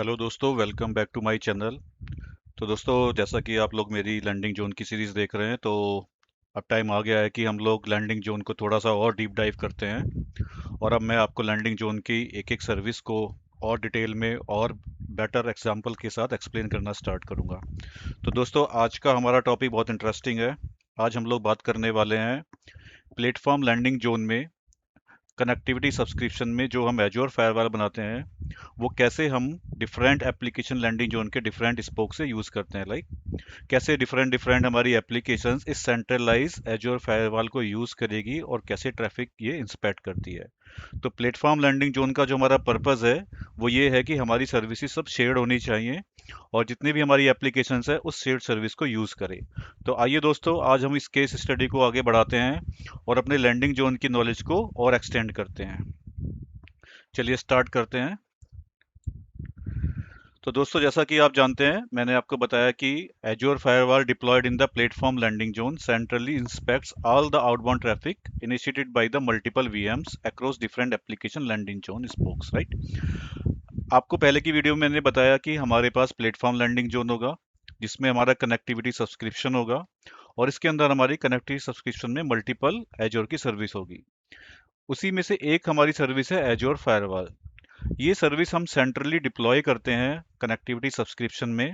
Hello दोस्तों, welcome back to my channel. तो दोस्तों, जैसा कि आप लोग मेरी लैंडिंग जोन की सीरीज़ देख रहे हैं, तो अब टाइम आ गया है कि हम लोग लैंडिंग जोन को थोड़ा सा और डीप डाइव करते हैं। और अब मैं आपको लैंडिंग जोन की एक एक सर्विस को और डिटेल में और बेटर एग्जांपल के साथ एक्सप्लेन करना स्टार्ट करूंगा। तो दोस्तों, आज का हमारा टॉपिक बहुत इंटरेस्टिंग है। आज हम लोग बात करने वाले हैं प्लेटफॉर्म लैंडिंग जोन में कनेक्टिविटी सब्सक्रिप्शन में जो हम एज्योर फायरवॉल बनाते हैं, वो कैसे हम डिफरेंट एप्लीकेशन लैंडिंग जोन के डिफरेंट स्पोक से यूज करते हैं। कैसे डिफरेंट डिफरेंट हमारी एप्लीकेशंस इस सेंट्रलाइज एज्योर फायरवॉल को यूज करेगी और कैसे ट्रैफिक ये इंस्पेक्ट करती है। तो प्लेटफॉर्म लैंडिंग जोन का जो हमारा पर्पस है, वो ये है कि हमारी सर्विसेज सब शेयर्ड होनी चाहिए और जितनी भी हमारी एप्लीकेशंस है उस शेयर्ड सर्विस को यूज करें। तो आइए दोस्तों, आज हम इस केस स्टडी को आगे बढ़ाते हैं और अपने लैंडिंग जोन की नॉलेज को और एक्सटेंड करते हैं। चलिए स्टार्ट करते हैं। तो दोस्तों, जैसा कि आप जानते हैं, मैंने आपको बताया कि Azure Firewall deployed in the platform landing zone centrally inspects all the outbound traffic initiated by the multiple VMs across different application landing zone spokes, right? आपको पहले की वीडियो में मैंने बताया कि हमारे पास प्लेटफॉर्म लैंडिंग जोन होगा, जिसमें हमारा कनेक्टिविटी सब्सक्रिप्शन होगा और इसके अंदर हमारी कनेक्टिविटी सब्सक्रिप्शन में मल्टीपल Azure की सर्विस होगी। उसी में से एक हमारी सर्विस है Azure Firewall। ये सर्विस हम सेंट्रली डिप्लॉय करते हैं कनेक्टिविटी सब्सक्रिप्शन में।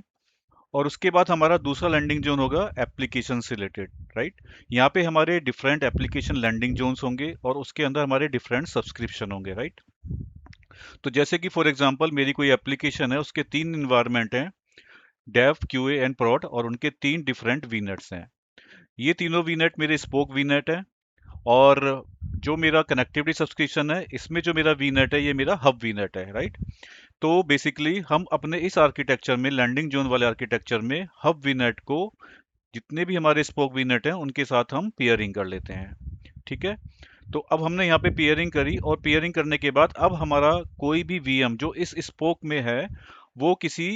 और उसके बाद हमारा दूसरा लैंडिंग जोन होगा एप्लीकेशन से रिलेटेड, राइट। यहाँ पे हमारे डिफरेंट एप्लीकेशन लैंडिंग जोन्स होंगे और उसके अंदर हमारे डिफरेंट सब्सक्रिप्शन होंगे, राइट। तो जैसे कि फॉर एग्जांपल मेरी कोई एप्लीकेशन है, उसके तीन इन्वायरमेंट हैं, डेव, क्यूए एंड प्रोड, और उनके तीन डिफरेंट वीनेट्स हैं। ये तीनों वीनेट मेरे स्पोक वीनेट है। और जो मेरा कनेक्टिविटी सब्सक्रिप्शन है, इसमें जो मेरा वीनेट है, ये मेरा हब वीनेट है, राइट। तो बेसिकली हम अपने इस आर्किटेक्चर में, लैंडिंग जोन वाले आर्किटेक्चर में, हब वीनेट को जितने भी हमारे स्पोक वीनेट हैं उनके साथ हम पेयरिंग कर लेते हैं। ठीक है। तो अब हमने यहाँ पे पेयरिंग करी और पेयरिंग करने के बाद अब हमारा कोई भी वीएम जो इस स्पोक में है, वो किसी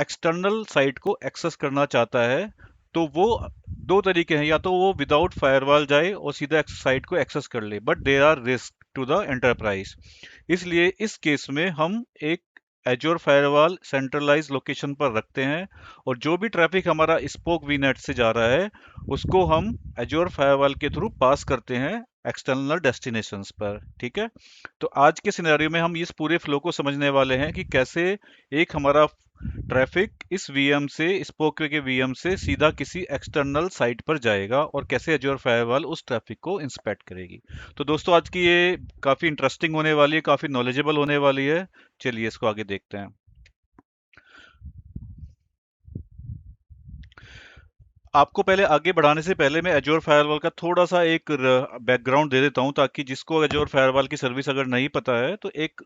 एक्सटर्नल साइट को एक्सेस करना चाहता है, तो वो दो तरीके हैं। या तो वो विदाउट फायरवॉल जाए और सीधा साइट को एक्सेस कर ले, but there are risk to the enterprise. इसलिए इस केस में हम एक एज्योर फायरवॉल सेंट्रलाइज लोकेशन पर रखते हैं और जो भी ट्रैफिक हमारा स्पोक वीनेट से जा रहा है, उसको हम एज्योर फायरवॉल के थ्रू पास करते हैं एक्सटर्नल डेस्टिनेशंस पर। ठीक है। तो आज के सिनेरियो में हम इस पूरे फ्लो को समझने वाले हैं कि कैसे एक हमारा ट्रैफिक इस वीएम से, स्पोक के वीएम से सीधा किसी एक्सटर्नल साइट पर जाएगा और कैसे एज्योर फायरवॉल उस ट्रैफिक को इंस्पेक्ट करेगी। तो दोस्तों, आज की ये काफी इंटरेस्टिंग होने वाली है, काफी नॉलेजेबल होने वाली है। चलिए इसको आगे देखते हैं। आपको पहले आगे बढ़ाने से पहले मैं एज्योर फायरवॉल का थोड़ा सा एक बैकग्राउंड दे देता हूं, ताकि जिसको एज्योर फायरवॉल की सर्विस अगर नहीं पता है, तो एक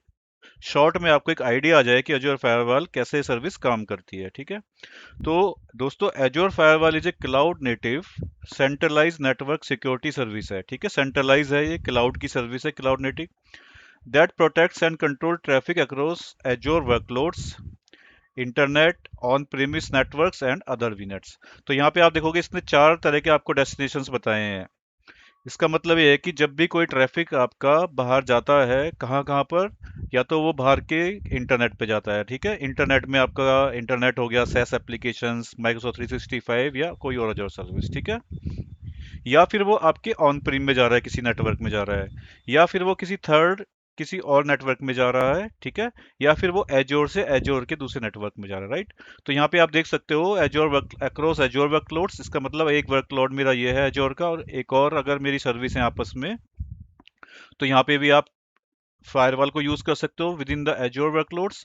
शॉर्ट में आपको एक आइडिया आ जाए कि एज्योर फायरवॉल कैसे सर्विस काम करती है। ठीक है। तो दोस्तों, Azure firewall is a cloud native centralize network security service है। ठीक है, सेंट्रलाइज है, ये क्लाउड की सर्विस है, cloud native, that protects and control traffic across Azure workloads, internet, on premise networks and other VNets. तो यहाँ पे आप देखोगे इसने चार तरह के आपको डेस्टिनेशंस बताए हैं। इसका मतलब ये है कि जब भी कोई ट्रैफिक आपका बाहर जाता है, कहाँ कहाँ पर, या तो वो बाहर के इंटरनेट पे जाता है। ठीक है, इंटरनेट में आपका इंटरनेट हो गया, सेस एप्लीकेशंस, माइक्रोसॉफ्ट 365 या कोई और अजर सर्विस। ठीक है। या फिर वो आपके ऑन प्रीम में जा रहा है, किसी नेटवर्क में जा रहा है, या फिर वो किसी थर्ड, किसी और नेटवर्क में जा रहा है। ठीक है। या फिर वो एजोर से एजोर के दूसरे नेटवर्क में जा रहा है, राइट। तो यहाँ पे आप देख सकते हो एजोर वर्क अक्रॉस एजोर वर्कलोड्स, इसका मतलब एक वर्कलोड मेरा ये है एजोर का, और एक और अगर मेरी सर्विस है आपस में, तो यहाँ पे भी आप फायरवॉल को यूज कर सकते हो विद इन द एजोर वर्कलोड्स।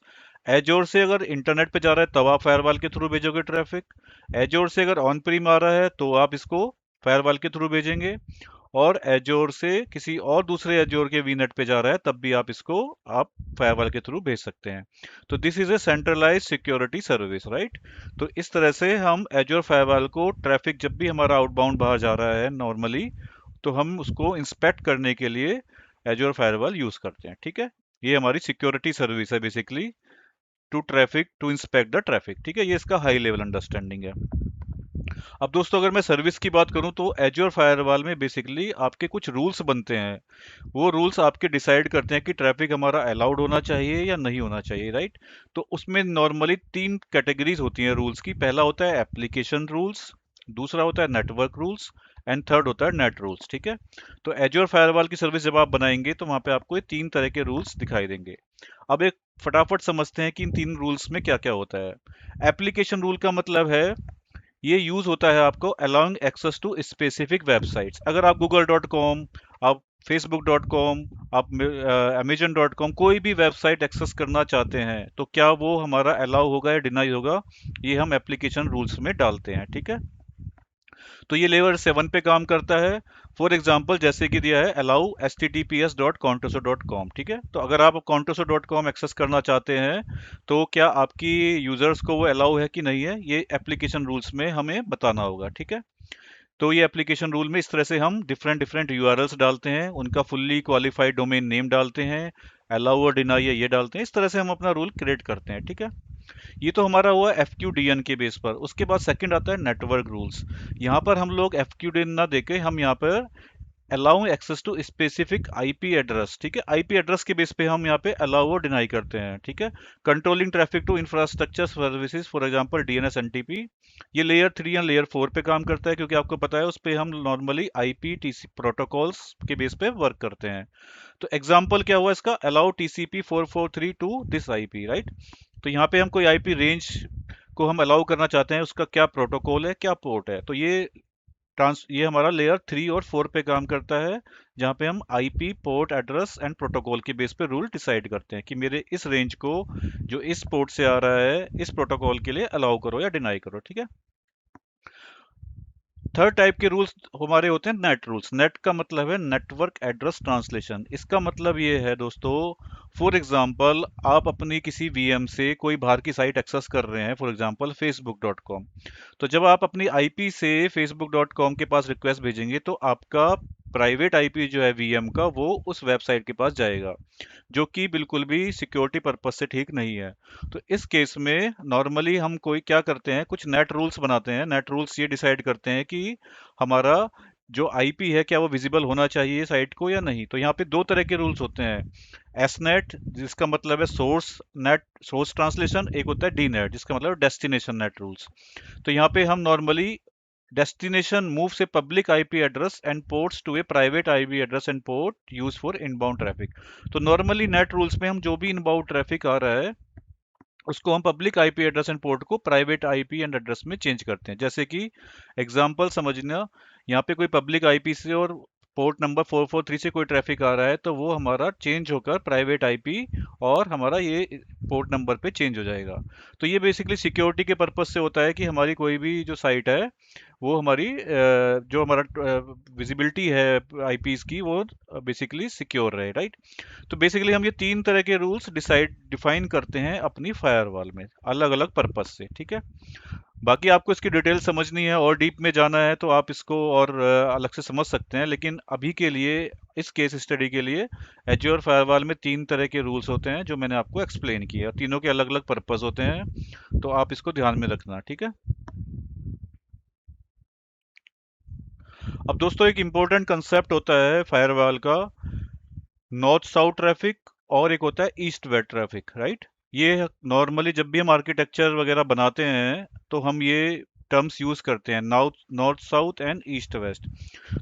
एजोर से अगर इंटरनेट पे जा रहा है तब आप फायरवॉल के थ्रू भेजोगे ट्रैफिक। एजोर से अगर ऑन प्रीम आ रहा है तो आप इसको फायरवॉल के थ्रू भेजेंगे। और एजोर से किसी और दूसरे एजोर के वीनेट पे जा रहा है तब भी आप इसको, आप फायरवॉल के थ्रू भेज सकते हैं। तो this is a centralize security service, right. तो इस तरह से हम एजोर फायरवॉल को, ट्रैफिक जब भी हमारा आउटबाउंड बाहर जा रहा है नॉर्मली, तो हम उसको इंस्पेक्ट करने के लिए एजोर फायरवॉल यूज करते हैं। ठीक है। ये हमारी सिक्योरिटी सर्विस है basically, to traffic, to inspect the traffic. ठीक है, ये इसका हाई लेवल अंडरस्टैंडिंग है। अब दोस्तों अगर मैं सर्विस की बात करूं तो एज्योर फायरवॉल में बेसिकली आपके कुछ रूल्स बनते हैं। वो रूल्स आपके डिसाइड करते हैं कि ट्रैफिक हमारा अलाउड होना चाहिए या नहीं होना चाहिए, राइट। तो उसमें नॉर्मली तीन कैटेगरीज होती हैं रूल्स की। पहला होता है एप्लीकेशन रूल्स, दूसरा होता है नेटवर्क रूल्स, एंड थर्ड होता है नेट रूल्स, ठीक है। तो एज्योर फायरवॉल की सर्विस जब आप बनाएंगे तो वहां पे आपको ये तीन तरह के रूल्स दिखाई देंगे। अब एक फटाफट समझते हैं कि इन तीन रूल्स में क्या क्या होता है। एप्लीकेशन रूल का मतलब है, ये यूज होता है आपको allowing access to specific websites. अगर आप google.com, आप facebook.com, आप amazon.com कोई भी वेबसाइट एक्सेस करना चाहते हैं तो क्या वो हमारा अलाउ होगा या डिनाई होगा, ये हम एप्लीकेशन रूल्स में डालते हैं, ठीक है। तो ये लेवल 7 पे काम करता है। फॉर एग्जांपल जैसे कि दिया है अलाउ https.contoso.com, ठीक है। तो अगर आप contoso.com एक्सेस करना चाहते हैं तो क्या आपकी यूजर्स को वो अलाउ है कि नहीं है, ये एप्लीकेशन रूल्स में हमें बताना होगा, ठीक है। तो ये एप्लीकेशन रूल में इस तरह से हम डिफरेंट डिफरेंट यूआरएल्स डालते हैं, उनका फुल्ली क्वालिफाइड डोमेन नेम डालते हैं, अलाउ और डिनाई है ये डालते हैं। इस तरह से हम अपना रूल क्रिएट करते हैं, ठीक है। ये तो हमारा हुआ एफ क्यू डी एन के बेस पर। उसके बाद सेकंड आता है नेटवर्क रूल्स। यहाँ पर हम लोग एफ क्यू डी एन ना देके हम यहाँ पर allow access to specific IP address, ठीक है। आईपी एड्रेस के बेस पे हम यहाँ पे अलाउ और डिनाई करते हैं, ठीक है। Controlling traffic to infrastructure services, for example DNS NTP. ये लेयर 3 या लेयर 4 पे काम करता है, क्योंकि आपको पता है उस पे हम नॉर्मली आईपी टीसी प्रोटोकॉल्स के बेस पे वर्क करते हैं। तो एग्जांपल क्या हुआ इसका, allow TCP 443 to this IP, right. तो यहाँ पे हम कोई आईपी रेंज को हम अलाउ करना चाहते हैं, उसका क्या प्रोटोकॉल है, क्या पोर्ट है। तो ये हमारा लेयर 3 और 4 पे काम करता है, जहाँ पे हम IP port address and protocol के बेस पे रूल डिसाइड करते हैं कि मेरे इस रेंज को जो इस पोर्ट से आ रहा है इस प्रोटोकॉल के लिए अलाउ करो या डिनाई करो, ठीक है। थर्ड टाइप के रूल्स हमारे होते हैं नेट रूल्स। नेट का मतलब है नेटवर्क एड्रेस ट्रांसलेशन। इसका मतलब ये है दोस्तों, फॉर एग्जांपल आप अपनी किसी वीएम से कोई बाहर की साइट एक्सेस कर रहे हैं, फॉर एग्जांपल facebook.com। तो जब आप अपनी आईपी से facebook.com के पास रिक्वेस्ट भेजेंगे तो आपका प्राइवेट आईपी जो है वीएम का वो उस वेबसाइट के पास जाएगा, जो कि बिल्कुल भी सिक्योरिटी पर्पज से ठीक नहीं है। तो इस केस में नॉर्मली हम कोई क्या करते हैं, कुछ नेट रूल्स बनाते हैं। नेट रूल्स ये डिसाइड करते हैं कि हमारा जो आईपी है क्या वो विजिबल होना चाहिए साइट को या नहीं। तो यहाँ पे दो तरह के रूल्स होते हैं, एस नेट जिसका मतलब है सोर्स नेट, सोर्स ट्रांसलेशन, एक होता है डी नेट जिसका मतलब है डेस्टिनेशन नेट रूल्स। तो यहाँ पे हम normally destination moves a public IP address and ports to a private IP address and port used for inbound traffic। तो नॉर्मली नेट रूल्स में हम जो भी इनबाउंड ट्रैफिक आ रहा है उसको हम public IP address and port को प्राइवेट आईपी एंड एड्रेस में चेंज करते हैं। जैसे कि एग्जांपल समझना, यहाँ पे कोई पब्लिक आईपी से और पोर्ट नंबर 443 से कोई ट्रैफिक आ रहा है तो वो हमारा चेंज होकर प्राइवेट आईपी और हमारा ये पोर्ट नंबर पे चेंज हो जाएगा। तो ये बेसिकली सिक्योरिटी के पर्पज से होता है कि हमारी कोई भी जो साइट है वो हमारी जो हमारा विजिबिलिटी है आईपीज की वो बेसिकली सिक्योर रहे, राइट। तो बेसिकली हम ये तीन तरह के रूल्स डिफाइन करते हैं अपनी फायरवॉल में अलग अलग पर्पस से, ठीक है। बाकी आपको इसकी डिटेल समझनी है और डीप में जाना है तो आप इसको और अलग से समझ सकते हैं, लेकिन अभी के लिए इस केस स्टडी के लिए एज्योर फायरवॉल में तीन तरह के रूल्स होते हैं जो मैंने आपको एक्सप्लेन किया। तीनों के अलग अलग पर्पस होते हैं, तो आप इसको ध्यान में रखना, ठीक है। अब दोस्तों एक इंपॉर्टेंट कंसेप्ट होता है फायरवॉल का, नॉर्थ साउथ ट्रैफिक और एक होता है ईस्ट वेस्ट ट्रैफिक, राइट। ये नॉर्मली जब भी हम आर्किटेक्चर वगैरह बनाते हैं तो हम ये टर्म्स यूज करते हैं, north north south and east west.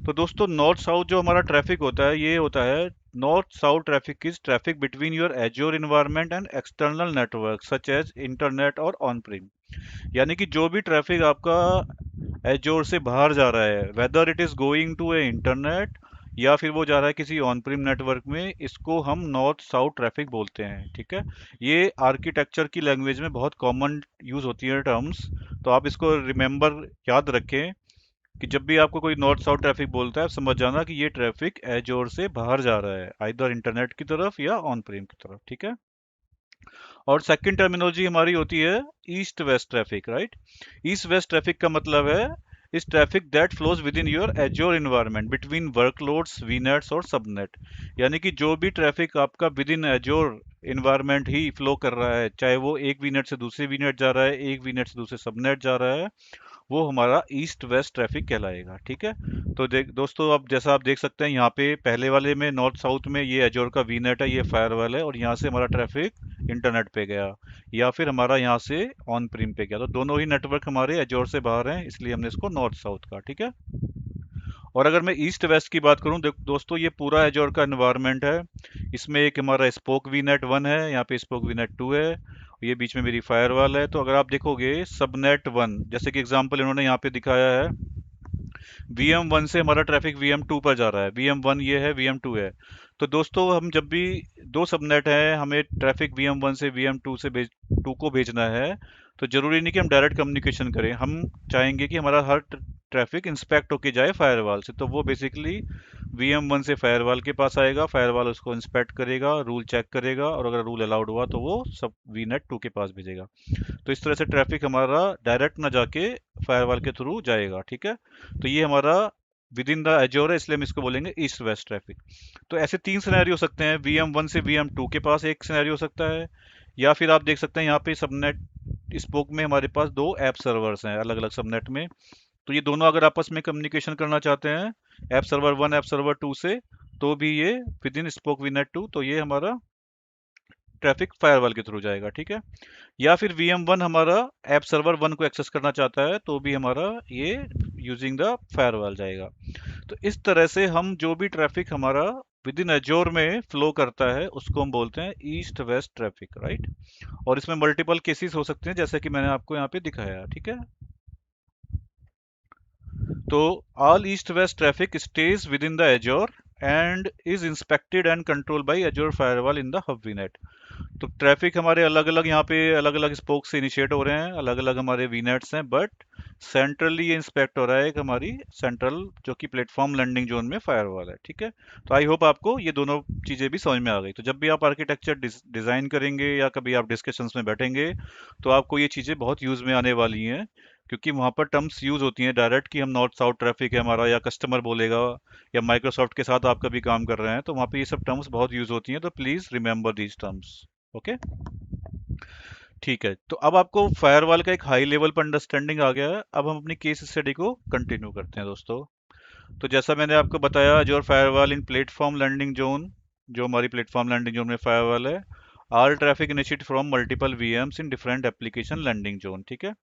तो दोस्तों नॉर्थ साउथ जो हमारा ट्रैफिक होता है ये होता है, north south traffic is traffic between your Azure environment and external network such as internet और ऑन प्रीम। यानी कि जो भी ट्रैफिक आपका एज्योर से बाहर जा रहा है, whether it is going to a internet या फिर वो जा रहा है किसी ऑन प्रीम नेटवर्क में, इसको हम नॉर्थ साउथ ट्रैफिक बोलते हैं, ठीक है। ये आर्किटेक्चर की लैंग्वेज में बहुत कॉमन यूज होती है टर्म्स। तो आप इसको रिमेंबर याद रखें कि जब भी आपको कोई नॉर्थ साउथ ट्रैफिक बोलता है आप समझ जाना कि ये ट्रैफिक एज्योर से बाहर जा रहा है, आइदर इंटरनेट की तरफ या ऑन प्रीम की तरफ, ठीक है। और सेकंड टर्मिनोलॉजी हमारी होती है east west traffic, right. East west traffic का मतलब है इस traffic that flows within your Azure environment between workloads VNets और सबनेट। यानी कि जो भी ट्रैफिक आपका विद इन एज्योर इन्वायरमेंट ही फ्लो कर रहा है, चाहे वो एक वीनेट से दूसरे वीनेट जा रहा है, एक वीनेट से दूसरे सबनेट जा रहा है, वो हमारा ईस्ट वेस्ट ट्रैफिक कहलाएगा। ठीक है, तो दोस्तों अब जैसा आप देख सकते हैं यहाँ पे पहले वाले में नॉर्थ साउथ में ये एजोर का वीनेट है, ये फायरवॉल है, और यहाँ से हमारा ट्रैफिक इंटरनेट पे गया, या फिर हमारा यहाँ से ऑन प्रीम पे गया। तो दोनों ही नेटवर्क हमारे एजोर से बाहर हैं, इसलिए हमने इसको नॉर्थ साउथ का। ठीक है, और अगर मैं ईस्ट वेस्ट की बात करूं, दोस्तों ये पूरा एजोर का एनवायरनमेंट है। इसमें एक हमारा स्पोक वीनेट 1 है, यहाँ पे स्पोक वीनेट 2 है, ये बीच में मेरी फायरवॉल है। तो अगर आप देखोगे सबनेट 1, जैसे कि एग्जांपल इन्होंने यहाँ पे दिखाया है, VM1 से हमारा ट्रैफिक VM2 पर जा रहा है। VM1 ये है, VM2 है। तो दोस्तों हम जब भी दो सबनेट है, हमें ट्रैफिक VM1 से VM2 से टू को भेजना है, तो जरूरी नहीं कि हम डायरेक्ट कम्युनिकेशन करें। हम चाहेंगे कि हमारा हर ट्रैफिक इंस्पेक्ट होके जाए फायरवॉल से। तो वो बेसिकली VM1 से फायरवॉल के पास आएगा, फायरवॉल उसको इंस्पेक्ट करेगा, रूल चेक करेगा, और अगर रूल अलाउड हुआ तो वो सब VNet 2 के पास भेजेगा। तो इस तरह से ट्रैफिक हमारा डायरेक्ट ना जाके फायरवॉल के थ्रू जाएगा। ठीक है, तो ये हमारा विद इन द एजोर है, इसलिए हम इसको बोलेंगे ईस्ट वेस्ट ट्रैफिक। तो ऐसे तीन सिनेरियो हो सकते हैं, VM1 से VM2 के पास एक सिनेरियो हो सकता है, या फिर आप देख सकते हैं यहाँ पे सबनेट स्पोक में हमारे पास दो ऐप सर्वर्स हैं अलग अलग सबनेट में। तो ये दोनों अगर आपस में कम्युनिकेशन करना चाहते हैं, ऐप सर्वर 1 ऐप सर्वर 2 से, तो भी ये विद इन स्पोक VNet 2, तो ये हमारा ट्रैफिक फायरवॉल के थ्रू जाएगा। ठीक है, या फिर VM1 हमारा ऐप सर्वर 1 को एक्सेस करना चाहता है, तो भी हमारा ये यूजिंग द फायरवॉल जाएगा। तो इस तरह से हम जो भी ट्रैफिक हमारा विद इन एजोर में फ्लो करता है, उसको हम बोलते हैं ईस्ट वेस्ट ट्रैफिक, राइट। और इसमें मल्टीपल केसेस हो सकते हैं, जैसे कि मैंने आपको यहाँ पे दिखाया। ठीक है, तो all east west traffic stays within the Azure and is inspected and controlled by Azure firewall in the hub VNet। तो ट्रैफिक हमारे अलग अलग यहाँ पे अलग अलग स्पोक से इनिशिएट हो रहे हैं, अलग अलग हमारे वीनेट्स हैं, बट सेंट्रली ये इंस्पेक्ट हो रहा है एक हमारी सेंट्रल, जो कि प्लेटफॉर्म लैंडिंग जोन में फायरवॉल है। ठीक है, तो आई होप आपको ये दोनों चीज़ें भी समझ में आ गई। तो जब भी आप आर्किटेक्चर डिज़ाइन करेंगे या कभी आप डिस्कशंस में बैठेंगे, तो आपको ये चीज़ें बहुत यूज़ में आने वाली हैं, क्योंकि वहाँ पर टर्म्स यूज़ होती हैं डायरेक्ट कि हम नॉर्थ साउथ ट्रैफिक है हमारा, या कस्टमर बोलेगा, या माइक्रोसॉफ्ट के साथ आप कभी काम कर रहे हैं, तो वहाँ पे ये सब टर्म्स बहुत यूज़ होती हैं। तो please remember these terms. Okay, ठीक है, तो अब आपको फायरवॉल का एक हाई लेवल पर अंडरस्टैंडिंग आ गया है। अब हम अपनी केस स्टडी को कंटिन्यू करते हैं दोस्तों। तो जैसा मैंने आपको बताया, जो firewall in platform landing zone, जो हमारी प्लेटफॉर्म लैंडिंग जोन में फायरवॉल है, all traffic initiate from multiple VMs in different application landing zone. ठीक है,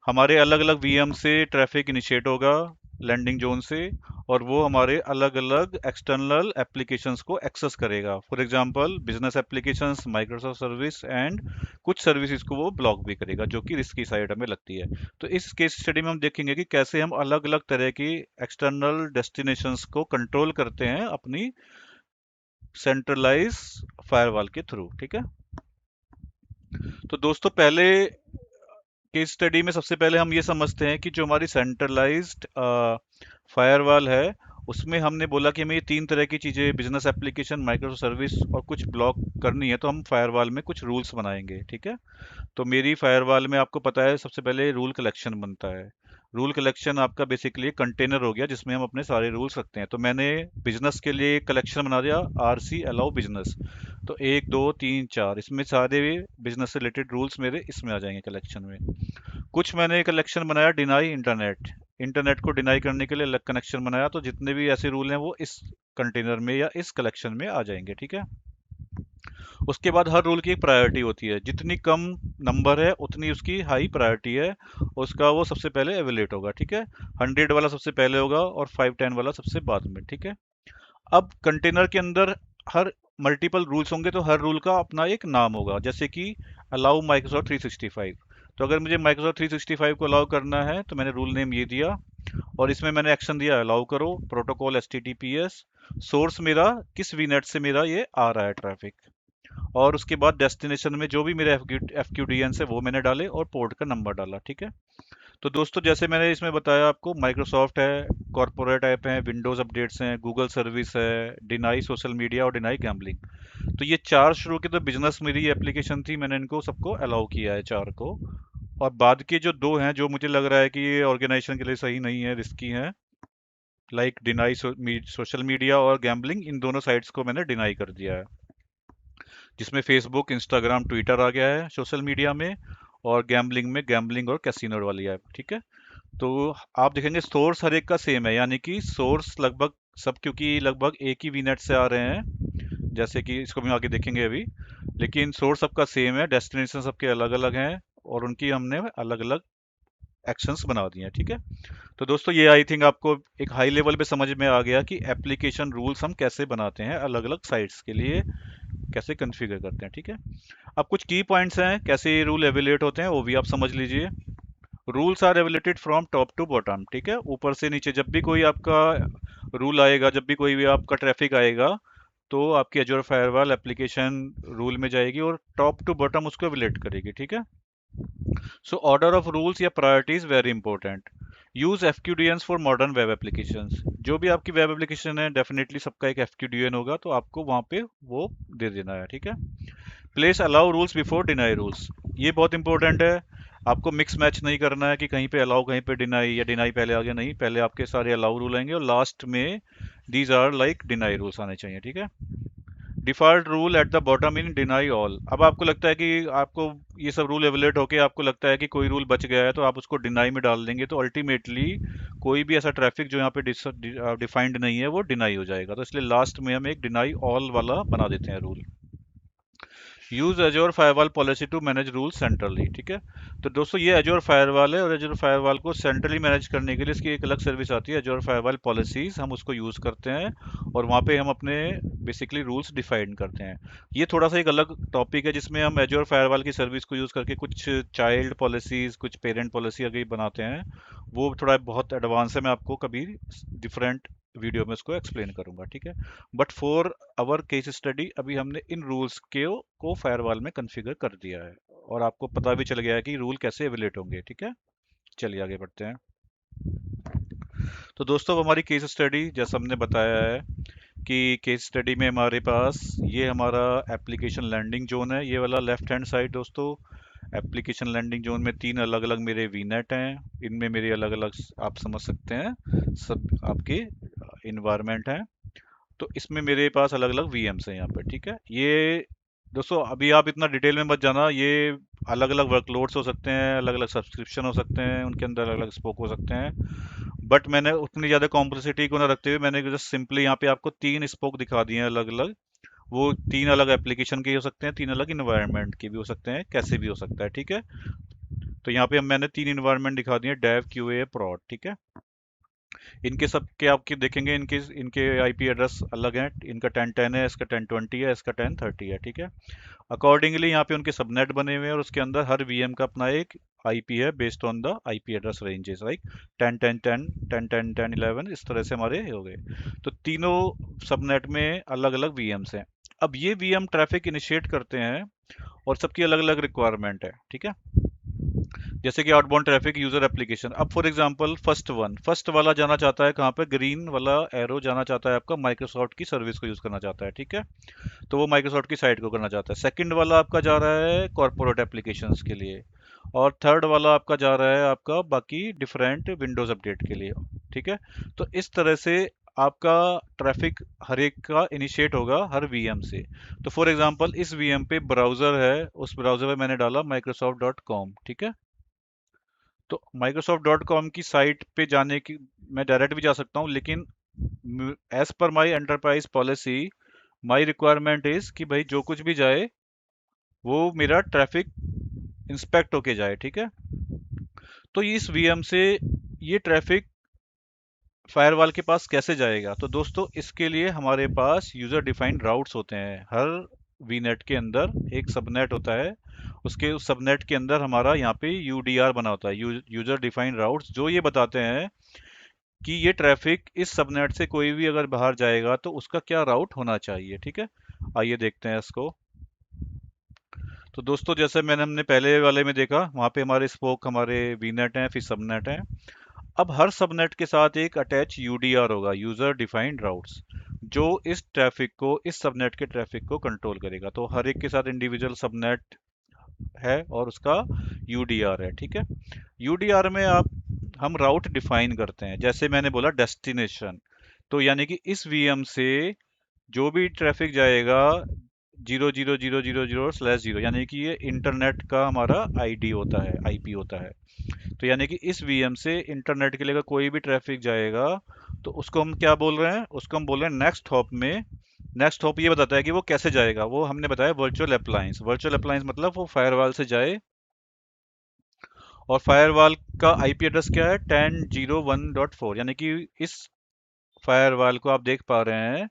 हमारे अलग अलग VM से ट्रैफिक इनिशिएट होगा लैंडिंग जोन से, और वो हमारे अलग अलग एक्सटर्नल एप्लीकेशंस को एक्सेस करेगा। For example business applications, Microsoft service, and कुछ सर्विसेज को वो ब्लॉक भी करेगा, जो कि रिस्की साइड हमें लगती है। तो इस केस स्टडी में हम देखेंगे कि कैसे हम अलग अलग तरह की एक्सटर्नल डेस्टिनेशंस को कंट्रोल करते हैं अपनी सेंट्रलाइज फायरवॉल के थ्रू। ठीक है, तो दोस्तों पहले केस स्टडी में सबसे पहले हम ये समझते हैं कि जो हमारी सेंट्रलाइज्ड फायरवॉल है, उसमें हमने बोला कि हमें ये तीन तरह की चीज़ें, बिजनेस एप्लीकेशन, माइक्रो सर्विस और कुछ ब्लॉक करनी है, तो हम फायरवॉल में कुछ रूल्स बनाएंगे। ठीक है, तो मेरी फायरवॉल में आपको पता है सबसे पहले रूल कलेक्शन बनता है। रूल कलेक्शन आपका बेसिकली कंटेनर हो गया, जिसमें हम अपने सारे रूल्स रखते हैं। तो मैंने बिजनेस के लिए कलेक्शन बना दिया, RC अलाउ बिजनेस। तो 1 2 3 4, इसमें सारे बिजनेस से रिलेटेड रूल्स मेरे इसमें आ जाएंगे कलेक्शन में। कुछ मैंने कलेक्शन बनाया डिनाई इंटरनेट, इंटरनेट को डिनाई करने के लिए अलग कनेक्शन बनाया। तो जितने भी ऐसे रूल हैं वो इस कंटेनर में या इस कलेक्शन में आ जाएंगे। ठीक है, उसके बाद हर रूल की एक प्रायोरिटी होती है, जितनी कम नंबर है उतनी उसकी हाई प्रायोरिटी है, उसका वो सबसे पहले एवेलेट होगा। ठीक है, 100 वाला सबसे पहले होगा और 510 वाला सबसे बाद में। ठीक है, अब कंटेनर के अंदर हर मल्टीपल रूल्स होंगे, तो हर रूल का अपना एक नाम होगा, जैसे कि अलाउ माइक्रोसॉफ्ट 365। तो अगर मुझे माइक्रोसॉफ्ट 365 को अलाउ करना है, तो मैंने रूल नेम ये दिया, और इसमें मैंने एक्शन दिया अलाउ करो, प्रोटोकॉल HTTPS, सोर्स मेरा किस वीनेट से मेरा ये आ रहा है ट्रैफिक, और उसके बाद डेस्टिनेशन में जो भी मेरे FQDN है वो मैंने डाले, और पोर्ट का नंबर डाला। ठीक है, तो दोस्तों जैसे मैंने इसमें बताया आपको, माइक्रोसॉफ्ट है, कॉर्पोरेट ऐप हैं, विंडोज अपडेट्स हैं, गूगल सर्विस है, डिनाई सोशल मीडिया और डिनाई गैम्बलिंग। तो ये चार शुरू की तो बिजनेस मेरी एप्लीकेशन थी, मैंने इनको सबको अलाउ किया है, चार को। और बाद के जो दो हैं, जो मुझे लग रहा है कि ये ऑर्गेनाइजेशन के लिए सही नहीं है, रिस्की हैं, लाइक डिनाई सोशल मीडिया और गैम्बलिंग, इन दोनों साइट्स को मैंने डिनाई कर दिया है, जिसमें फेसबुक, इंस्टाग्राम, ट्विटर आ गया है सोशल मीडिया में, और गैम्बलिंग में गैम्बलिंग और कैसीनो वाली ऐप। ठीक है, तो आप देखेंगे सोर्स हर एक का सेम है, यानी कि सोर्स लगभग सब, क्योंकि लगभग एक ही वीनेट से आ रहे हैं, जैसे कि इसको भी आगे देखेंगे अभी। लेकिन सोर्स सबका सेम है, डेस्टिनेशन सबके अलग अलग हैं, और उनकी हमने अलग अलग एक्शंस बना दिए हैं, ठीक है। तो दोस्तों ये आई थिंक आपको एक हाई लेवल पे समझ में आ गया कि एप्लीकेशन रूल्स हम कैसे बनाते हैं अलग अलग साइट्स के लिए, कैसे कॉन्फ़िगर करते हैं, ठीक है। अब कुछ की पॉइंट्स हैं कैसे ये रूल एवेल्यूएट होते हैं, वो भी आप समझ लीजिए। Rules are evaluated from top to bottom, ठीक है, ऊपर से नीचे। जब भी कोई आपका रूल आएगा, जब भी कोई भी आपका ट्रैफिक आएगा, तो आपकी एजयोर फायरवॉल एप्लीकेशन रूल में जाएगी और टॉप टू बॉटम उसको एवेल्यूएट करेगी, ठीक है। सो ऑर्डर ऑफ रूल्स या priorities very important. Use FQDNs for modern web applications. जो भी आपकी वेब एप्लीकेशन है, डेफिनेटली सबका एक एफक्यूडीएन होगा, तो आपको वहां पे वो दे देना है, ठीक है। Place allow rules before deny rules. ये बहुत इंपॉर्टेंट है। आपको मिक्स मैच नहीं करना है कि कहीं पे अलाउ कहीं पे डिनाई, या डिनाई पहले आ गया, नहीं, पहले आपके सारे अलाउ रूल आएंगे और लास्ट में these are like deny rules आने चाहिए, ठीक है। Default rule at the bottom in deny all. अब आपको लगता है कि आपको ये सब रूल एवेलेट होके आपको लगता है कि कोई रूल बच गया है, तो आप उसको डिनाई में डाल देंगे, तो अल्टीमेटली कोई भी ऐसा ट्रैफिक जो यहाँ पे डिफाइंड नहीं है वो डिनाई हो जाएगा। तो इसलिए लास्ट में हम एक डिनाई ऑल वाला बना देते हैं rule. Use Azure firewall policy to manage rule centrally, ठीक है। तो दोस्तों ये एजोर फायरवॉल है, और एजोर फायरवॉल को सेंट्रली मैनेज करने के लिए इसकी एक अलग सर्विस आती है, एजोर फायरवॉल पॉलिसीज, हम उसको यूज करते हैं और वहाँ पे हम अपने बेसिकली रूल्स डिफाइन करते हैं। ये थोड़ा सा एक अलग टॉपिक है जिसमें हम एजोर फायरवॉल की सर्विस को यूज करके कुछ चाइल्ड पॉलिसीज, कुछ पेरेंट पॉलिसी आगे बनाते हैं। वो थोड़ा बहुत एडवांस है, मैं आपको कभी डिफरेंट वीडियो में उसको एक्सप्लेन करूंगा, ठीक है। But for our case study अभी हमने इन रूल्स के को फायरवॉल में कॉन्फ़िगर कर दिया है, और आपको पता भी चल गया है कि रूल कैसे एवेलेट होंगे, ठीक है। चलिए आगे बढ़ते हैं। तो दोस्तों अब हमारी केस स्टडी, जैसा हमने बताया है कि केस स्टडी में हमारे पास ये हमारा एप्लीकेशन लैंडिंग जोन है, ये वाला लेफ्ट हैंड साइड दोस्तों। एप्लीकेशन लैंडिंग जोन में तीन अलग अलग मेरे वीनेट हैं, इनमें मेरी अलग अलग, आप समझ सकते हैं, सब आपके इन्वायरमेंट हैं। तो इसमें मेरे पास अलग अलग वीएम्स हैं यहाँ पर, ठीक है। ये दोस्तों अभी आप इतना डिटेल में मत जाना, ये अलग अलग वर्कलोड्स हो सकते हैं, अलग अलग सब्सक्रिप्शन हो सकते हैं, उनके अंदर अलग अलग स्पोक हो सकते हैं। बट मैंने उतनी ज़्यादा कॉम्प्लेक्सिटी को ना रखते हुए मैंने जस्ट सिंपली यहाँ पे आपको तीन स्पोक दिखा दिए हैं अलग अलग। वो तीन अलग एप्लीकेशन के हो सकते हैं, तीन अलग इन्वायरमेंट के भी हो सकते हैं, कैसे भी हो सकता है, ठीक है। तो यहाँ पे मैंने तीन इन्वायरमेंट दिखा दिए, डेव, क्यूए, prod, ठीक है। इनके सब के आपके देखेंगे, इनके इनके आईपी एड्रेस अलग हैं, इनका 1010 है, इसका 1020 है, इसका 1030 है, ठीक है। अकॉर्डिंगली यहाँ पे उनके सबनेट बने हुए हैं, और उसके अंदर हर वीएम का अपना एक आईपी है based on the IP address ranges, like 10 10 10 10 10 11, इस तरह से हमारे हो गए। तो तीनों सबनेट में अलग अलग वीएम्स हैं। अब ये वीएम ट्रैफिक इनिशिएट करते हैं और सबकी अलग अलग रिक्वायरमेंट है, ठीक है। जैसे कि आउटबाउंड ट्रैफिक यूजर एप्लीकेशन, अब फॉर एग्जांपल फर्स्ट वाला जाना चाहता है कहाँ पे, ग्रीन वाला एरो जाना चाहता है आपका माइक्रोसॉफ्ट की सर्विस को यूज करना चाहता है, ठीक है। तो वो माइक्रोसॉफ्ट की साइट को करना चाहता है। सेकंड वाला आपका जा रहा है कॉर्पोरेट एप्लीकेशंस के लिए, और थर्ड वाला आपका जा रहा है आपका बाकी डिफरेंट विंडोज अपडेट के लिए, ठीक है। तो इस तरह से आपका ट्रैफिक हर एक का इनिशिएट होगा हर वीएम से। तो फॉर एग्जांपल इस वीएम पे ब्राउजर है, उस ब्राउजर पे मैंने डाला microsoft.com, ठीक है। तो microsoft.com की साइट पे जाने की, मैं डायरेक्ट भी जा सकता हूँ, लेकिन as per my enterprise policy my requirement is कि भाई जो कुछ भी जाए वो मेरा ट्रैफिक इंस्पेक्ट होके जाए, ठीक है। तो इस वीएम से ये ट्रैफिक फायरवॉल के पास कैसे जाएगा, तो दोस्तों इसके लिए हमारे पास यूजर डिफाइंड राउट्स होते हैं। हर वीनेट के अंदर एक सबनेट होता है, उसके उस सबनेट के अंदर हमारा यहाँ पे यूडीआर बना होता है, यूजर डिफाइंड राउट्स, जो ये बताते हैं कि ये ट्रैफिक इस सबनेट से कोई भी अगर बाहर जाएगा तो उसका क्या राउट होना चाहिए, ठीक है। आइए देखते हैं इसको। तो दोस्तों जैसे मैंने हमने पहले वाले में देखा, वहाँ पे हमारे स्पोक, हमारे वीनेट हैं, फिर सबनेट हैं। अब हर सबनेट के साथ एक अटैच यूडीआर होगा, यूजर डिफाइंड राउट्स, जो इस ट्रैफिक को, इस सबनेट के ट्रैफिक को कंट्रोल करेगा। तो हर एक के साथ इंडिविजुअल सबनेट है और उसका यूडीआर है, ठीक है। यूडीआर में आप हम राउट डिफाइन करते हैं, जैसे मैंने बोला डेस्टिनेशन। तो यानी कि इस वीएम से जो भी ट्रैफिक जाएगा, 00000/0, यानी कि ये इंटरनेट का हमारा आईडी होता है, आईपी होता है। तो यानी कि इस वीएम से इंटरनेट के लिए अगर कोई भी ट्रैफिक जाएगा तो उसको हम क्या बोल रहे हैं, उसको हम बोल रहे हैं नेक्स्ट हॉप में। नेक्स्ट हॉप ये बताता है कि वो कैसे जाएगा, वो हमने बताया वर्चुअल अप्लायंस। वर्चुअल अप्लायंस मतलब वो फायरवॉल से जाए, और फायरवॉल का आईपी एड्रेस क्या है, 10.0.1.4, यानी कि इस फायरवॉल को आप देख पा रहे हैं,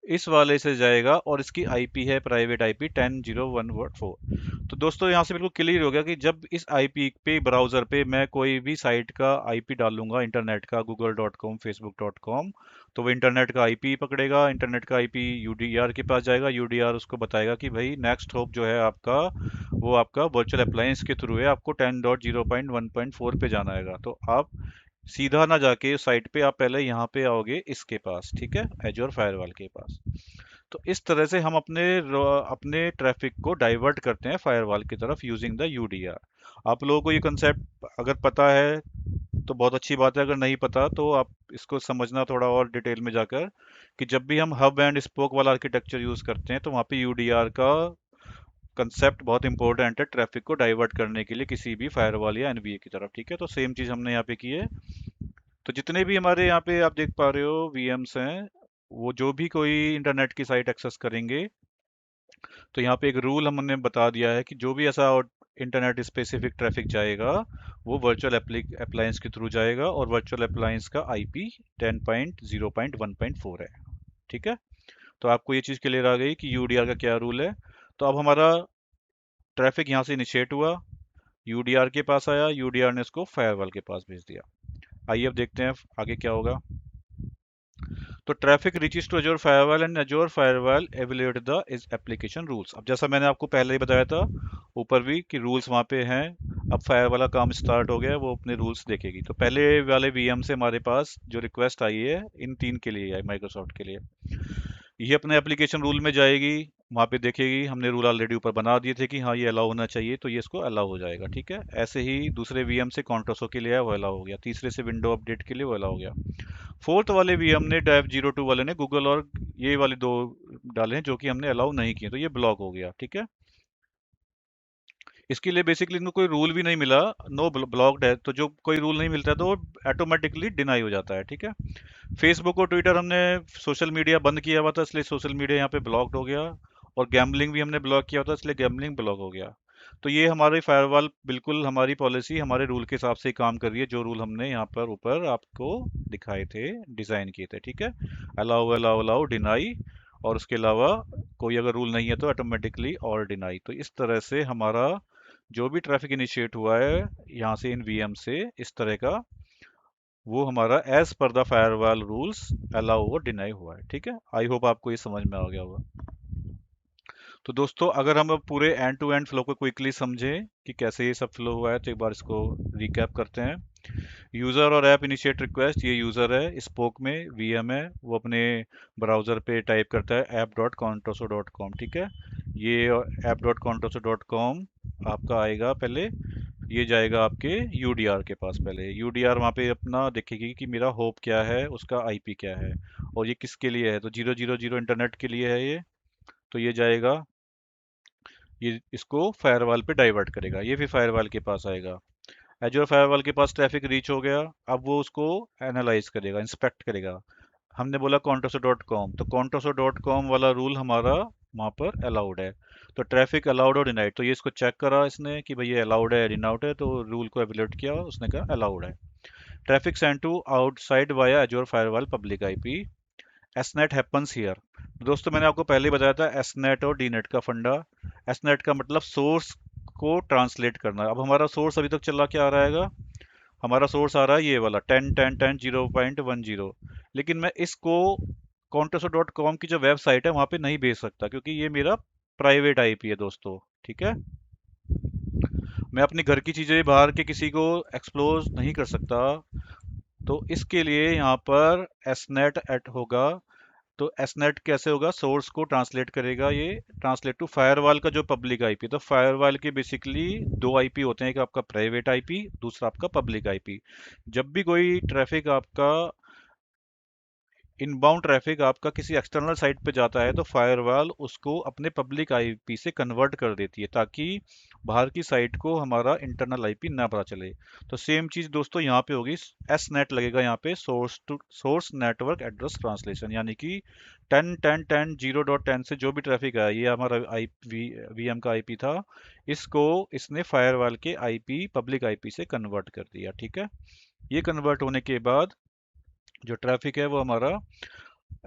इस वाले से जाएगा और इसकी आईपी है प्राइवेट आईपी 10.0.1.4। तो दोस्तों यहाँ से बिल्कुल क्लियर हो गया कि जब इस आईपी पे ब्राउजर पे मैं कोई भी साइट का आईपी डालूंगा इंटरनेट का, google.com facebook.com, तो वो इंटरनेट का आईपी पकड़ेगा, इंटरनेट का आईपी यूडीआर के पास जाएगा, यूडीआर उसको बताएगा कि भाई नेक्स्ट होप जो है आपका, वो आपका वर्चुअल अप्लायंस के थ्रू है, आपको 10.0.1.4 पे जाना है। तो आप सीधा ना जाके साइट पे, आप पहले यहाँ पे आओगे इसके पास, ठीक है, एजयोर फायरवॉल के पास। तो इस तरह से हम अपने ट्रैफिक को डाइवर्ट करते हैं फायरवॉल की तरफ यूजिंग द यूडीआर। आप लोगों को ये कंसेप्ट अगर पता है तो बहुत अच्छी बात है, अगर नहीं पता तो आप इसको समझना थोड़ा और डिटेल में जाकर, कि जब भी हम हब एंड स्पोक वाला आर्किटेक्चर यूज करते हैं तो वहाँ पे यूडीआर का कंसेप्ट बहुत इंपॉर्टेंट है ट्रैफिक को डाइवर्ट करने के लिए किसी भी फायरवॉल या एनवीए की तरफ, ठीक है। तो सेम चीज हमने यहाँ पे की है। तो जितने भी हमारे यहाँ पे आप देख पा रहे हो वीएम्स हैं, वो जो भी कोई इंटरनेट की साइट एक्सेस करेंगे, तो यहाँ पे एक रूल हमने बता दिया है कि जो भी ऐसा इंटरनेट स्पेसिफिक ट्रैफिक जाएगा वो वर्चुअल अप्लायंस के थ्रू जाएगा, और वर्चुअल अप्लायंस का आईपी 10.0.1.4 है, ठीक है। तो आपको ये चीज़ क्लियर आ गई कि यूडीआर का क्या रूल है। तो अब हमारा ट्रैफिक यहाँ से इनिशिएट हुआ, यूडीआर के पास आया, यूडीआर ने इसको फायरवॉल के पास भेज दिया। आइए अब देखते हैं आगे क्या होगा। तो traffic reaches to Azure firewall and Azure firewall evaluate the इस एप्लीकेशन रूल्स। अब जैसा मैंने आपको पहले ही बताया था ऊपर भी कि रूल्स वहाँ पे हैं। अब फायरवॉल का काम स्टार्ट हो गया है, वो अपने रूल्स देखेगी। तो पहले वाले वीएम से हमारे पास जो रिक्वेस्ट आई है इन तीन के लिए है, माइक्रोसॉफ्ट के लिए। ये अपने एप्लीकेशन रूल में जाएगी, वहाँ पे देखेगी हमने रूल ऑलरेडी ऊपर बना दिए थे कि हाँ ये अलाउ होना चाहिए, तो ये इसको अलाउ हो जाएगा, ठीक है। ऐसे ही दूसरे वीएम से कॉन्टोसो के लिए है, वो अलाउ हो गया। तीसरे से विंडो अपडेट के लिए वो अलाउ हो गया। फोर्थ वाले वीएम ने डेव 02 वाले ने गूगल और ये वाले दो डाले हैं जो कि हमने अलाउ नहीं किए, तो ये ब्लॉक हो गया, ठीक है। इसके लिए बेसिकली इनको कोई रूल भी नहीं मिला, नो ब्लॉक्ड है, तो जो कोई रूल नहीं मिलता है तो वो ऑटोमेटिकली डिनाई हो जाता है, ठीक है। फेसबुक और ट्विटर हमने सोशल मीडिया बंद किया हुआ था, इसलिए सोशल मीडिया यहाँ पे ब्लॉक्ड हो गया। और गैम्बलिंग भी हमने ब्लॉक किया हुआ था, इसलिए गैम्बलिंग ब्लॉक हो गया। तो ये हमारी फायरवॉल बिल्कुल हमारी पॉलिसी हमारे रूल के हिसाब से ही काम कर रही है, जो रूल हमने यहाँ पर ऊपर आपको दिखाए थे, डिजाइन किए थे, ठीक है। अलाउ अलाउ अलाउ डिनाई, और उसके अलावा कोई अगर रूल नहीं है तो ऑटोमेटिकली और डिनाई। तो इस तरह से हमारा जो भी ट्रैफिक इनिशिएट हुआ है यहाँ से इन वीएम से इस तरह का, वो हमारा एज पर द फायरवॉल रूल्स अलाउ और डिनाई हुआ है, ठीक है। आई होप आपको ये समझ में आ गया होगा। तो दोस्तों अगर हम अब पूरे एंड टू एंड फ्लो को क्विकली समझें कि कैसे ये सब फ्लो हुआ है, तो एक बार इसको रिकैप करते हैं। यूज़र और ऐप इनिशिएट रिक्वेस्ट, ये यूज़र है, स्पोक में वीएम है, वो अपने ब्राउज़र पे टाइप करता है app.contoso.com, ठीक है। ये app.contoso.com आपका आएगा पहले, ये जाएगा आपके यूडीआर के पास। पहले यूडीआर वहाँ पे अपना देखेगी कि मेरा होप क्या है, उसका आईपी क्या है, और ये किसके लिए है, तो 000 इंटरनेट के लिए है ये। तो ये जाएगा, ये इसको फायरवॉल पे डाइवर्ट करेगा, ये फिर फायरवॉल के पास आएगा। एजूर फायरवॉल के पास ट्रैफिक रीच हो गया, अब वो उसको एनालाइज करेगा, इंस्पेक्ट करेगा। हमने बोला कॉन्टोसो डॉट कॉम, तो कॉन्टोसो डॉट कॉम वाला रूल हमारा वहाँ पर अलाउड है। तो ट्रैफिक अलाउड और डिनाइड, तो ये इसको चेक करा इसने कि भाई ये अलाउड है डिनाउड है, तो रूल को एवेल्यूएट किया, उसने कहा अलाउड है। Traffic send to outside via Azure firewall public IP, SNAT happens here. दोस्तों मैंने आपको पहले ही बताया था एसनेट और डीनेट का फंडा। एसनेट का मतलब सोर्स को ट्रांसलेट करना। अब हमारा सोर्स अभी तक चला क्या आ रहा है, हमारा सोर्स आ रहा है ये वाला 10.10.10.0.10, लेकिन मैं इसको कॉन्टेसो डॉट कॉम की जो वेबसाइट है वहां पे नहीं भेज सकता, क्योंकि ये मेरा प्राइवेट आईपी है दोस्तों, ठीक है। मैं अपनी घर की चीजें बाहर के किसी को एक्सप्लोर नहीं कर सकता, तो इसके लिए यहाँ पर एसनेट एट होगा। तो एसनेट कैसे होगा, सोर्स को ट्रांसलेट करेगा, ये ट्रांसलेट टू फायरवॉल का जो पब्लिक आईपी। तो फायरवॉल के बेसिकली दो आईपी होते हैं, एक आपका प्राइवेट आईपी, दूसरा आपका पब्लिक आईपी। जब भी कोई ट्रैफिक आपका इनबाउंड ट्रैफिक आपका किसी एक्सटर्नल साइट पे जाता है तो फायरवॉल उसको अपने पब्लिक आईपी से कन्वर्ट कर देती है, ताकि बाहर की साइट को हमारा इंटरनल आईपी ना पता चले। तो सेम चीज दोस्तों यहाँ पे होगी, एस नेट लगेगा यहाँ पे, source to source network address translation, यानी कि 10.10.10 से जो भी ट्रैफिक आया, ये हमारा आई वीएम का आईपी था, इसको इसने फायरवॉल के आईपी पब्लिक आईपी से कन्वर्ट कर दिया। ठीक है, ये कन्वर्ट होने के बाद जो ट्रैफिक है वो हमारा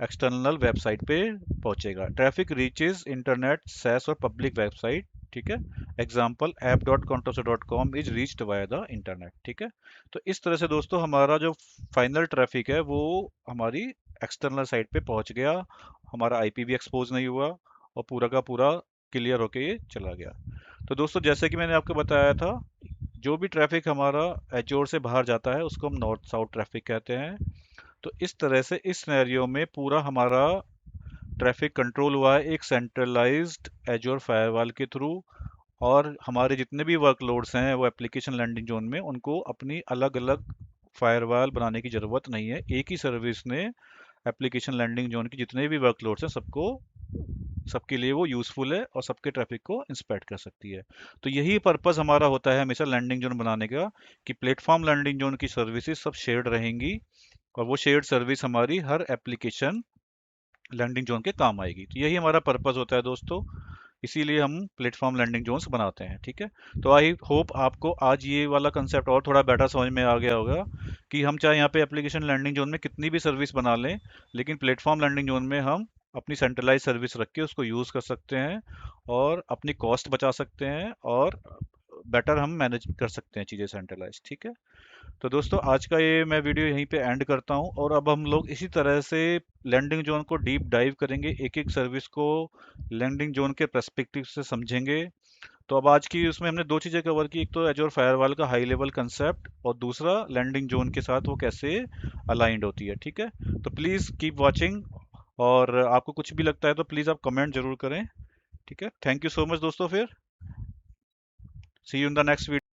एक्सटर्नल वेबसाइट पे पहुंचेगा। ट्रैफिक रीचेज इंटरनेट सैस और पब्लिक वेबसाइट। ठीक है, example app.contoso.com is reached via the internet. ठीक है, तो इस तरह से दोस्तों हमारा जो फाइनल ट्रैफिक है वो हमारी एक्सटर्नल साइट पे पहुंच गया, हमारा आईपी भी एक्सपोज नहीं हुआ और पूरा का पूरा क्लियर होके ये चला गया। तो दोस्तों जैसे कि मैंने आपको बताया था, जो भी ट्रैफिक हमारा एजोर से बाहर जाता है उसको हम नॉर्थ साउथ ट्रैफिक कहते हैं। तो इस तरह से इस सिनेरियो में पूरा हमारा ट्रैफिक कंट्रोल हुआ है एक सेंट्रलाइज्ड एजोर फायरवॉल के थ्रू। और हमारे जितने भी वर्कलोड्स हैं वो एप्लीकेशन लैंडिंग जोन में, उनको अपनी अलग अलग फायरवॉल बनाने की ज़रूरत नहीं है। एक ही सर्विस ने एप्लीकेशन लैंडिंग जोन की जितने भी वर्कलोड्स हैं सबको, सबके लिए वो यूज़फुल है और सबके ट्रैफिक को इंस्पेक्ट कर सकती है। तो यही पर्पस हमारा होता है हमेशा लैंडिंग जोन बनाने का, कि प्लेटफॉर्म लैंडिंग जोन की सर्विसेज सब शेयर्ड रहेंगी और वो शेयर्ड सर्विस हमारी हर एप्लीकेशन लैंडिंग जोन के काम आएगी। तो यही हमारा पर्पस होता है दोस्तों, इसीलिए हम प्लेटफॉर्म लैंडिंग जोन्स बनाते हैं। ठीक है, तो आई होप आपको आज ये वाला कंसेप्ट और थोड़ा बेटर समझ में आ गया होगा, कि हम चाहे यहाँ पे एप्लीकेशन लैंडिंग जोन में कितनी भी सर्विस बना लें, लेकिन प्लेटफॉर्म लैंडिंग जोन में हम अपनी सेंट्रलाइज सर्विस रख के उसको यूज़ कर सकते हैं और अपनी कॉस्ट बचा सकते हैं और बेटर हम मैनेज कर सकते हैं चीज़ें सेंट्रलाइज। ठीक है, तो दोस्तों आज का ये मैं वीडियो यहीं पे एंड करता हूँ, और अब हम लोग इसी तरह से लैंडिंग जोन को डीप डाइव करेंगे, एक एक सर्विस को लैंडिंग जोन के पर्सपेक्टिव से समझेंगे। तो अब आज की उसमें हमने दो चीज़ें कवर की, एक तो एजोर फायरवॉल का हाई लेवल कंसेप्ट और दूसरा लैंडिंग जोन के साथ वो कैसे अलाइंड होती है। ठीक है, तो प्लीज़ कीप वॉचिंग, और आपको कुछ भी लगता है तो प्लीज़ आप कमेंट जरूर करें। ठीक है, थैंक यू सो मच दोस्तों, फिर see you in the next video.